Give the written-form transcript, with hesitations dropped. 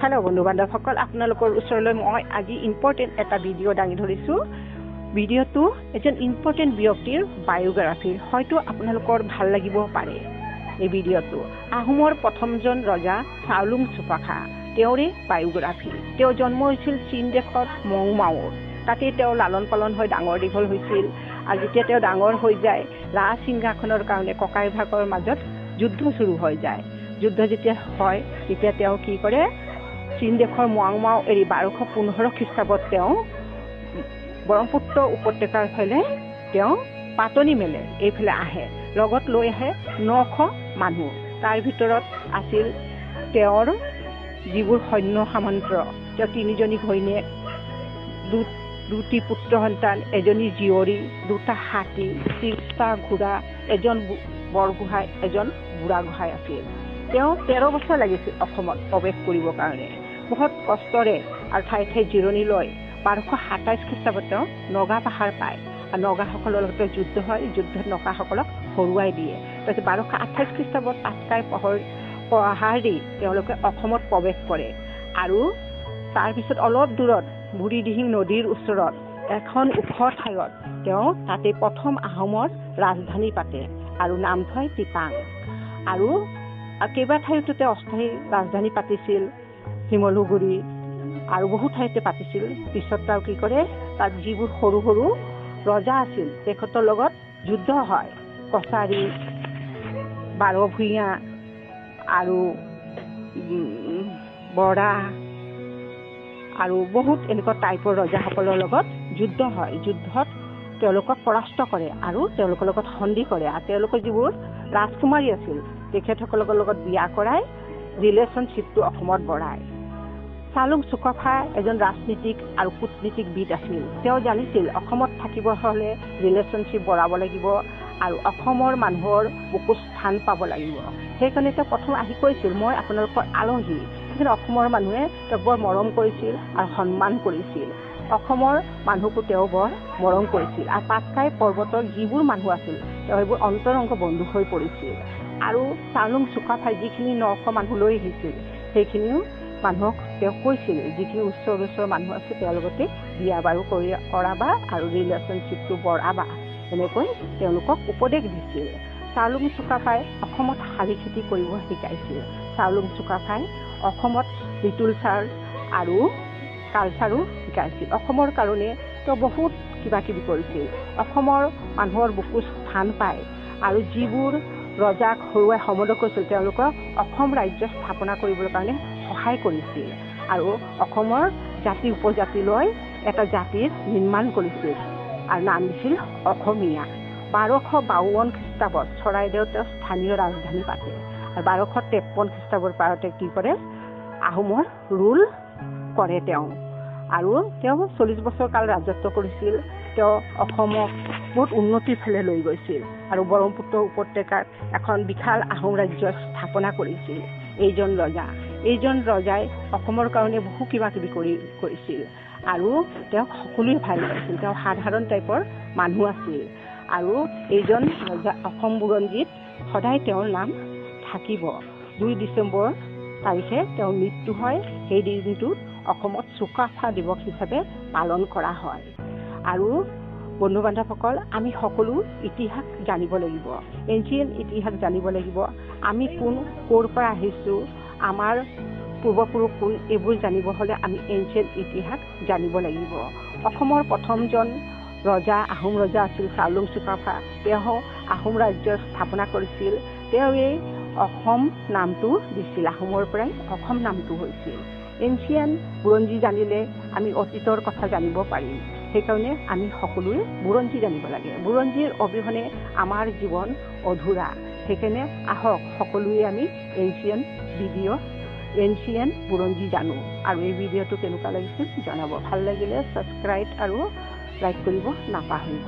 Hello' বন্ধু বান্ধৱসকল, আপোনালোকৰ ওচৰলৈ মই আজি ইম্পৰ্টেণ্ট এটা ভিডিঅ' দাঙি ধৰিছোঁ। ভিডিঅ'টো এজন ইম্পৰ্টেণ্ট ব্যক্তিৰ বায়োগ্ৰাফী, হয়তো আপোনালোকৰ ভাল লাগিব পাৰে। এই ভিডিঅ'টো আহোমৰ প্ৰথমজন ৰজা চাওলুং চুকাফা, তেওঁৰে বায়োগ্ৰাফী। তেওঁ জন্ম হৈছিল চীন দেশৰ মংমাওত। তাতে তেওঁ লালন পালন হৈ ডাঙৰ দীঘল হৈছিল। আৰু যেতিয়া তেওঁ ডাঙৰ হৈ যায়, ৰাজ সিংহাসনৰ কাৰণে ককাই ভাগৰ মাজত যুদ্ধ চুৰু হৈ যায়। যুদ্ধ যেতিয়া হয়, তেতিয়া তেওঁ কি কৰে, চীন দেশৰ মংমাও এৰি 1215 খ্ৰীষ্টাব্দত তেওঁ ব্ৰহ্মপুত্ৰ উপত্যকাৰ ফালে তেওঁ পাতনি মেলে, এইফালে আহে। লগত লৈ আহে 900 মানুহ। তাৰ ভিতৰত আছিল তেওঁৰ যিবোৰ সৈন্য সামন্ত, তেওঁ 3জনী ঘৈণীয়েক, দুটি পুত্ৰ সন্তান, এজনী জীয়ৰী, 2টা হাতী, 30টা ঘোঁৰা, এজন বৰগোহাঁই, এজন বুঢ়া গোহাঁই আছিল। তেওঁ 13 বছৰ লাগিছিল অসমত প্ৰৱেশ কৰিবৰ কাৰণে। বহুত কষ্টৰে আৰু ঠাই ঠাই জিৰণি লৈ 1227 খ্ৰীষ্টাব্দত তেওঁ নগা পাহাৰ পায়। আৰু নগাসকলৰ লগত যুদ্ধ হয়। যুদ্ধত নগাসকলক হৰুৱাই দিয়ে। তাৰপিছত 1228 খ্ৰীষ্টাব্দত পাটকাই পাহাৰ দি তেওঁলোকে অসমত প্ৰৱেশ কৰে। আৰু তাৰপিছত অলপ দূৰত বুঢ়ীদিহিং নদীৰ ওচৰত এখন ওখ ঠাইত তেওঁ তাতে প্ৰথম আহোমৰ ৰাজধানী পাতে আৰু নাম থয় টিপাং। আৰু কেইবা ঠাইতো তেওঁ অস্থায়ী ৰাজধানী পাতিছিল, শিমলুগুৰি আৰু বহু ঠাইতে পাতিছিল। পিছত তেওঁ কি কৰে, তাত যিবোৰ সৰু সৰু ৰজা আছিল তেখেতৰ লগত যুদ্ধ হয়। কছাৰী, বাৰভূঞা আৰু বৰা আৰু বহুত এনেকুৱা টাইপৰ ৰজাসকলৰ লগত যুদ্ধ হয়। যুদ্ধত তেওঁলোকক পৰাস্ত কৰে আৰু তেওঁলোকৰ লগত সন্ধি কৰে। আৰু তেওঁলোকৰ যিবোৰ ৰাজকুমাৰী আছিল তেখেতসকলৰ লগত বিয়া কৰাই ৰিলেশ্যনশ্বিপটো অসমত বঢ়ায়। চাওলুং চুকাফা এজন ৰাজনীতিক আৰু কূটনীতিকবিদ আছিল। তেওঁ জানিছিল অসমত থাকিব হ'লে ৰিলেশ্যনশ্বিপ বঢ়াব লাগিব আৰু অসমৰ মানুহৰ বুকুত স্থান পাব লাগিব। সেইকাৰণে তেওঁ প্ৰথম আহি কৈছিল, মই আপোনালোকৰ আলহী। সেইকাৰণে অসমৰ মানুহে তেওঁক বৰ মৰম কৰিছিল আৰু সন্মান কৰিছিল। অসমৰ মানুহকো তেওঁ বৰ মৰম কৰিছিল। আৰু পাটকাই পৰ্বতৰ যিবোৰ মানুহ আছিল তেওঁ সেইবোৰ অন্তৰংগ বন্ধু হৈ পৰিছিল। আৰু চাওলুং চুকাফাই যিখিনি 900 মানুহ লৈ আহিছিল সেইখিনিও মানুহক তেওঁ কৈছিল, যিখিনি ওচৰৰ মানুহ আছে তেওঁৰ লগতে বিয়া বাৰু কৰাবা আৰু ৰিলেশ্যনশ্বিপটো বঢ়াবা, এনেকৈ তেওঁলোকক উপদেশ দিছিল। চাওলুং চুকাফাই অসমত শালি খেতি কৰিব শিকাইছিল। চাওলুং চুকাফাই অসমত লিটল চাৰ্চ আৰু কালচাৰো শিকাইছিল। অসমৰ কাৰণে তেওঁ বহুত কিবা কিবি কৰিছিল। অসমৰ মানুহৰ বুকুত স্থান পায় আৰু যিবোৰ ৰজাক হৰুৱাই সমদল কৰিছিল তেওঁলোকক অসম ৰাজ্য স্থাপনা কৰিবলৈ কাৰণে সহায় কৰিছিল। আৰু অসমৰ জাতি উপজাতিলৈ এটা জাতিৰ নিৰ্মাণ কৰিছিল আৰু নাম দিছিল অসমীয়া। 1252 খ্ৰীষ্টাব্দত চৰাইদেউত স্থানীয় ৰাজধানী পাতে। আৰু 1253 খ্ৰীষ্টাব্দৰ পাৰতে কি কৰে, আহোমৰ ৰুল কৰে তেওঁ। আৰু তেওঁ 40 বছৰ কাল ৰাজত্ব কৰিছিল। তেওঁ অসমক বহুত উন্নতিৰ ফালে লৈ গৈছিল আৰু ব্ৰহ্মপুত্ৰ উপত্যকাত এখন বিশাল আহোম ৰাজ্য স্থাপনা কৰিছিল। এইজন ৰজাই অসমৰ কাৰণে বহু কিবা কিবি কৰিছিল আৰু তেওঁক সকলোৱে ভাল পাইছিল। তেওঁ সাধাৰণ টাইপৰ মানুহ আছিল। আৰু এইজন ৰজা অসম বুৰঞ্জীত সদায় তেওঁৰ নাম থাকিব। 2 ডিচেম্বৰ তাৰিখে তেওঁৰ মৃত্যু হয়। সেই দিনটোত অসমত চুকাফা দিৱস হিচাপে পালন কৰা হয়। আৰু বন্ধু বান্ধৱসকল, আমি সকলো ইতিহাস জানিব লাগিব। এনচিয়েণ্ট ইতিহাস জানিব লাগিব। আমি কোন, ক'ৰ পৰা আহিছোঁ, আমাৰ পূৰ্বপুৰুষ কোন, এইবোৰ জানিব হ'লে আমি এনচিয়েণ্ট ইতিহাস জানিব লাগিব। অসমৰ প্ৰথমজন ৰজা আহোম ৰজা আছিল চাওলুং চুকাফা। তেওঁ আহোম ৰাজ্য স্থাপনা কৰিছিল। তেওঁ এই অসম নামটো দিছিল, আহোমৰ পৰাই অসম নামটো হৈছিল। এনচিয়েণ্ট বুৰঞ্জী জানিলে আমি অতীতৰ কথা জানিব পাৰিম। সেইকাৰণে আমি সকলোৱে বুৰঞ্জী জানিব লাগে। বুৰঞ্জীৰ অবিহনে আমাৰ জীৱন অধুৰা। সেইকাৰণে আহক সকলোৱে আমি এনচিয়েণ্ট বুৰঞ্জী জানো। আৰু এই ভিডিঅ'টো কেনেকুৱা লাগিছিল জনাব। ভাল লাগিলে ছাবস্ক্ৰাইব আৰু লাইক কৰিব নাপাহৰিব।